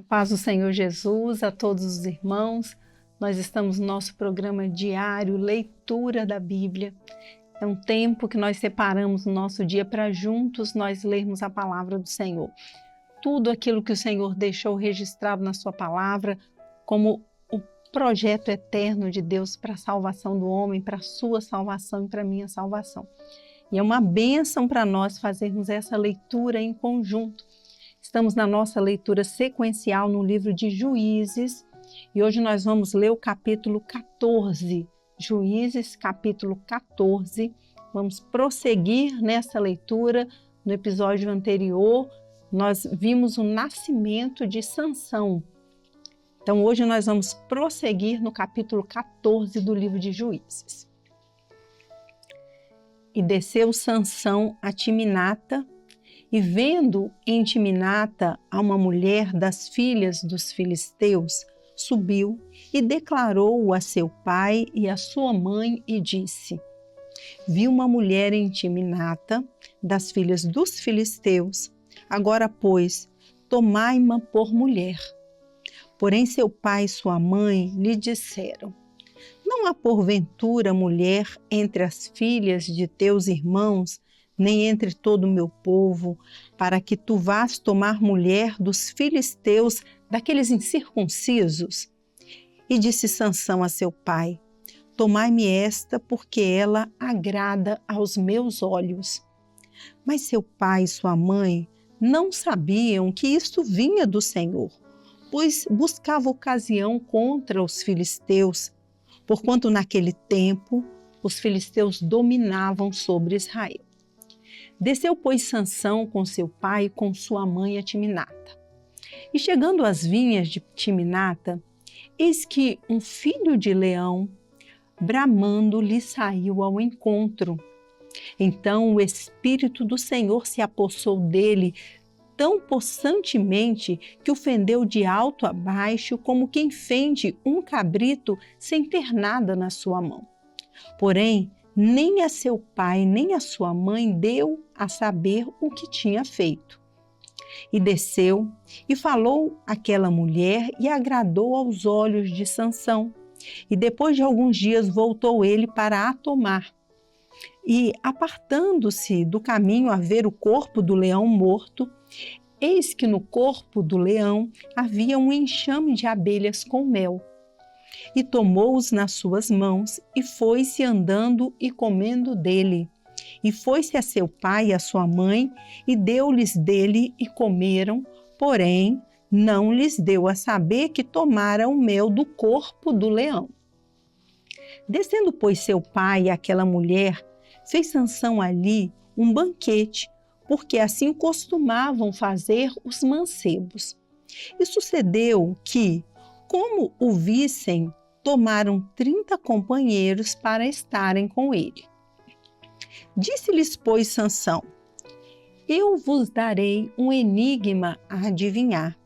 Paz do Senhor Jesus a todos os irmãos. Nós estamos no nosso programa diário, leitura da Bíblia. É um tempo que nós separamos no nosso dia para juntos nós lermos a palavra do Senhor. Tudo aquilo que o Senhor deixou registrado na sua palavra, como o projeto eterno de Deus para a salvação do homem, para a sua salvação e para a minha salvação. E é uma bênção para nós fazermos essa leitura em conjunto. Estamos na nossa leitura sequencial no livro de Juízes e hoje nós vamos ler o capítulo 14. Juízes, capítulo 14. Vamos prosseguir nessa leitura. No episódio anterior, nós vimos o nascimento de Sansão. Então, hoje nós vamos prosseguir no capítulo 14 do livro de Juízes. E desceu Sansão a Timinata, e vendo em Timinata a uma mulher das filhas dos filisteus, subiu e declarou a seu pai e a sua mãe e disse: Vi uma mulher em Timinata das filhas dos filisteus, agora pois, tomai-ma por mulher. Porém seu pai e sua mãe lhe disseram: Não há porventura mulher entre as filhas de teus irmãos, nem entre todo o meu povo, para que tu vás tomar mulher dos filisteus, daqueles incircuncisos? E disse Sansão a seu pai: Tomai-me esta, porque ela agrada aos meus olhos. Mas seu pai e sua mãe não sabiam que isto vinha do Senhor, pois buscava ocasião contra os filisteus, porquanto naquele tempo os filisteus dominavam sobre Israel. Desceu, pois, Sansão com seu pai e com sua mãe a Timinata. E chegando às vinhas de Timinata, eis que um filho de leão, bramando, lhe saiu ao encontro. Então o Espírito do Senhor se apossou dele tão possantemente que o fendeu de alto a baixo, como quem fende um cabrito sem ter nada na sua mão. Porém, nem a seu pai, nem a sua mãe deu a saber o que tinha feito. E desceu e falou àquela mulher e agradou aos olhos de Sansão. E depois de alguns dias voltou ele para a tomar. E apartando-se do caminho a ver o corpo do leão morto, eis que no corpo do leão havia um enxame de abelhas com mel. E tomou-os nas suas mãos e foi-se andando e comendo dele. E foi-se a seu pai e a sua mãe e deu-lhes dele e comeram, porém não lhes deu a saber que tomara o mel do corpo do leão. Descendo, pois, seu pai e aquela mulher, fez Sansão ali um banquete, porque assim costumavam fazer os mancebos. E sucedeu que, como o vissem, tomaram 30 companheiros para estarem com ele. Disse-lhes, pois, Sansão: Eu vos darei um enigma a adivinhar.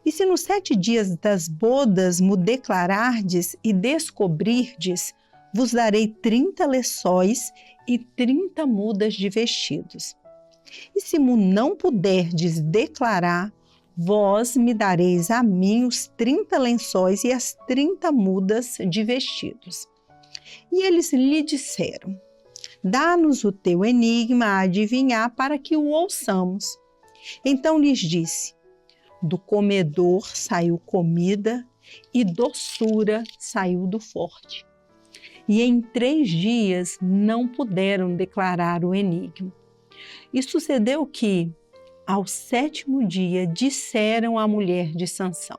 E se nos 7 dias das bodas mo declarardes e descobrirdes, vos darei 30 lençóis e 30 mudas de vestidos. E se mo não puderdes declarar, vós me dareis a mim os 30 lençóis e as 30 mudas de vestidos. E eles lhe disseram: Dá-nos o teu enigma a adivinhar para que o ouçamos. Então lhes disse: Do comedor saiu comida e doçura saiu do forte. E em 3 dias não puderam declarar o enigma. E sucedeu que, ao 7º dia, disseram à mulher de Sansão: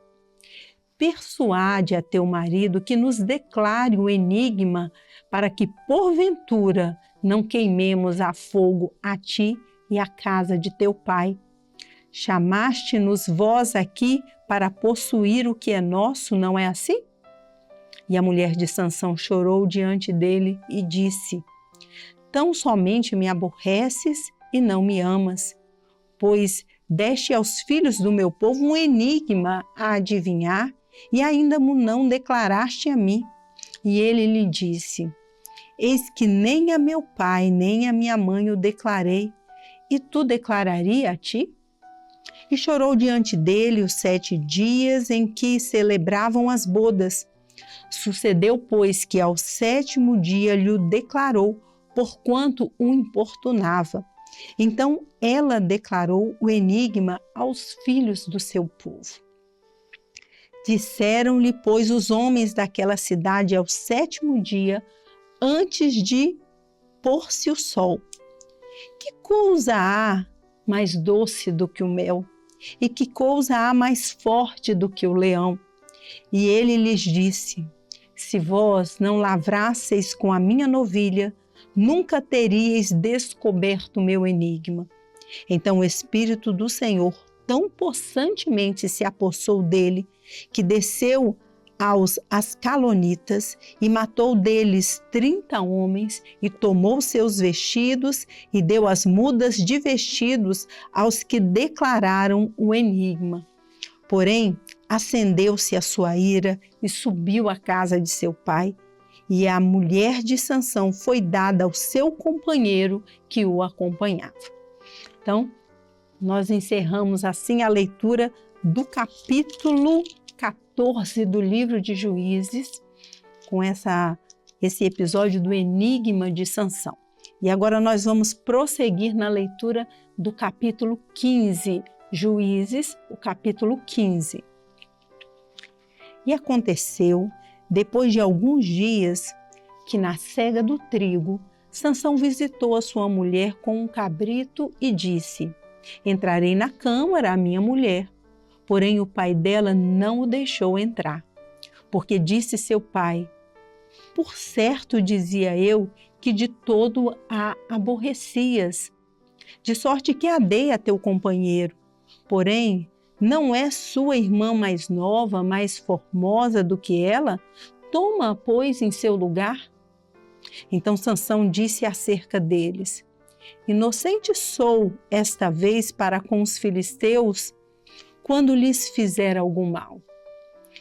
Persuade a teu marido que nos declare o enigma, para que, porventura, não queimemos a fogo a ti e a casa de teu pai. Chamaste-nos vós aqui para possuir o que é nosso, não é assim? E a mulher de Sansão chorou diante dele e disse: Tão somente me aborreces e não me amas, pois deste aos filhos do meu povo um enigma a adivinhar e ainda mo não declaraste a mim. E ele lhe disse: Eis que nem a meu pai nem a minha mãe o declarei, e tu declararia a ti? E chorou diante dele os 7 dias em que celebravam as bodas. Sucedeu, pois, que ao 7º dia lhe declarou, porquanto o importunava. Então ela declarou o enigma aos filhos do seu povo. Disseram-lhe, pois, os homens daquela cidade ao 7º dia, antes de pôr-se o sol: que coisa há mais doce do que o mel? E que coisa há mais forte do que o leão? E ele lhes disse: se vós não lavrasseis com a minha novilha, nunca teríeis descoberto o meu enigma. Então o Espírito do Senhor tão possantemente se apossou dele, que desceu aos Ascalonitas e matou deles 30 homens, e tomou seus vestidos e deu as mudas de vestidos aos que declararam o enigma. Porém, acendeu-se a sua ira e subiu à casa de seu pai, e a mulher de Sansão foi dada ao seu companheiro que o acompanhava. Então, nós encerramos assim a leitura do capítulo 14 do livro de Juízes, com esse episódio do enigma de Sansão. E agora nós vamos prosseguir na leitura do capítulo 15, Juízes, o capítulo 15. E aconteceu, depois de alguns dias, que na cega do trigo, Sansão visitou a sua mulher com um cabrito e disse: entrarei na câmara a minha mulher. Porém o pai dela não o deixou entrar, porque disse seu pai: por certo dizia eu que de todo a aborrecias, de sorte que a dei a teu companheiro. Porém, não é sua irmã mais nova, mais formosa do que ela? Toma, pois, em seu lugar. Então Sansão disse acerca deles: inocente sou esta vez para com os filisteus, quando lhes fizer algum mal.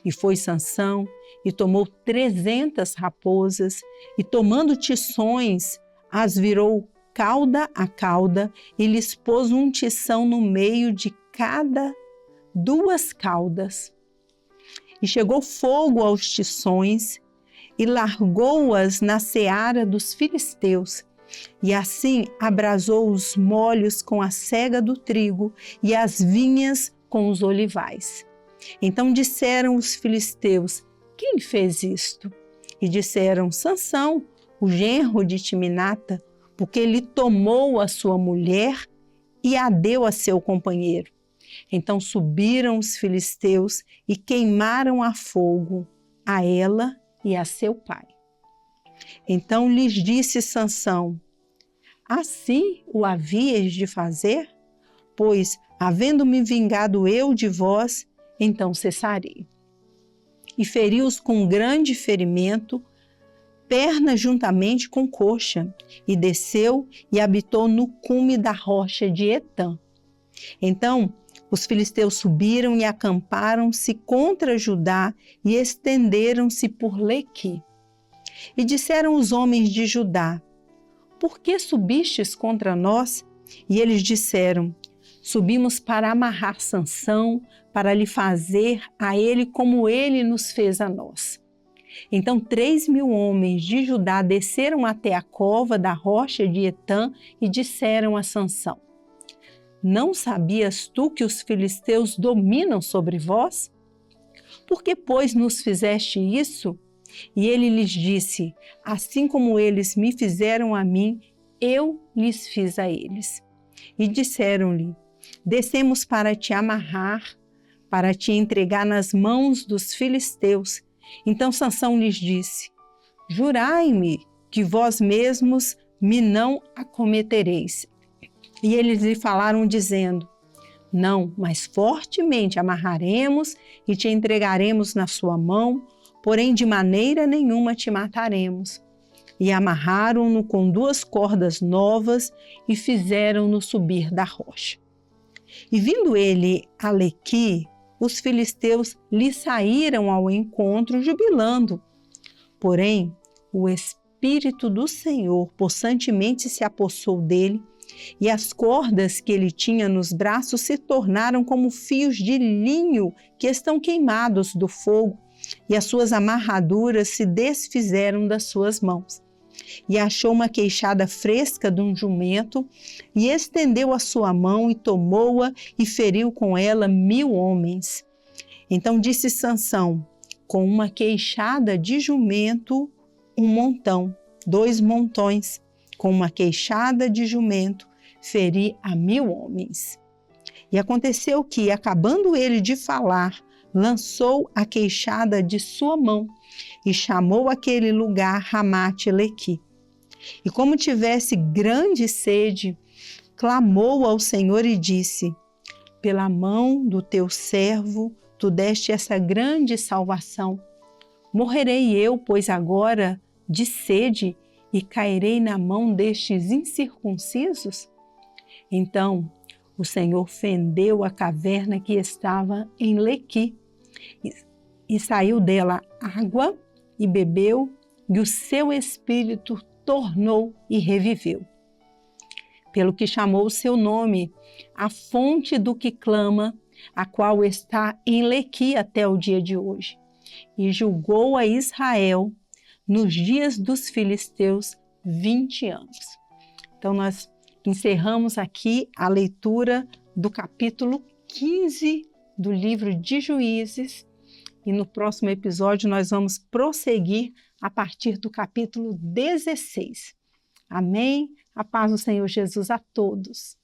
E foi Sansão e tomou 300 raposas, e tomando tições, as virou cauda a cauda, e lhes pôs um tição no meio de cada 2 caudas. E chegou fogo aos tições, e largou-as na seara dos filisteus. E assim abrasou os molhos com a cega do trigo, e as vinhas com os olivais. Então disseram os filisteus: quem fez isto? E disseram: Sansão, o genro de Timinata, porque ele tomou a sua mulher e a deu a seu companheiro. Então subiram os filisteus e queimaram a fogo a ela e a seu pai. Então lhes disse Sansão: assim o havíeis de fazer? Pois, havendo-me vingado eu de vós, então cessarei. E feriu-os com grande ferimento, perna juntamente com coxa, e desceu e habitou no cume da rocha de Etã. Então os filisteus subiram e acamparam-se contra Judá e estenderam-se por Lequi. E disseram os homens de Judá: por que subistes contra nós? E eles disseram: subimos para amarrar Sansão, para lhe fazer a ele como ele nos fez a nós. Então 3.000 homens de Judá desceram até a cova da rocha de Etã e disseram a Sansão: não sabias tu que os filisteus dominam sobre vós? Por que, pois, nos fizeste isso? E ele lhes disse: assim como eles me fizeram a mim, eu lhes fiz a eles. E disseram-lhe: descemos para te amarrar, para te entregar nas mãos dos filisteus. Então Sansão lhes disse: jurai-me que vós mesmos me não acometereis. E eles lhe falaram dizendo: não, mas fortemente amarraremos e te entregaremos na sua mão, porém de maneira nenhuma te mataremos. E amarraram-no com 2 cordas novas e fizeram-no subir da rocha. E vindo ele a Lequi, os filisteus lhe saíram ao encontro jubilando. Porém, o Espírito do Senhor possantemente se apossou dele, E as cordas que ele tinha nos braços se tornaram como fios de linho que estão queimados do fogo, e as suas amarraduras se desfizeram das suas mãos. E achou uma queixada fresca de um jumento, e estendeu a sua mão e tomou-a e feriu com ela 1000 homens. Então disse Sansão: com uma queixada de jumento, um montão, 2 montões, com uma queixada de jumento, feri a 1000 homens. E aconteceu que, acabando ele de falar, lançou a queixada de sua mão e chamou aquele lugar Ramate-Lequi. E como tivesse grande sede, clamou ao Senhor e disse: pela mão do teu servo, tu deste essa grande salvação. Morrerei eu, pois agora, de sede, e cairei na mão destes incircuncisos? Então o Senhor fendeu a caverna que estava em Lequi, e saiu dela água, e bebeu, e o seu espírito tornou e reviveu. Pelo que chamou o seu nome, a fonte do que clama, a qual está em Lequi até o dia de hoje. E julgou a Israel nos dias dos filisteus 20 anos. Então nós encerramos aqui a leitura do capítulo 15 do livro de Juízes, e no próximo episódio nós vamos prosseguir a partir do capítulo 16. Amém? A paz do Senhor Jesus a todos.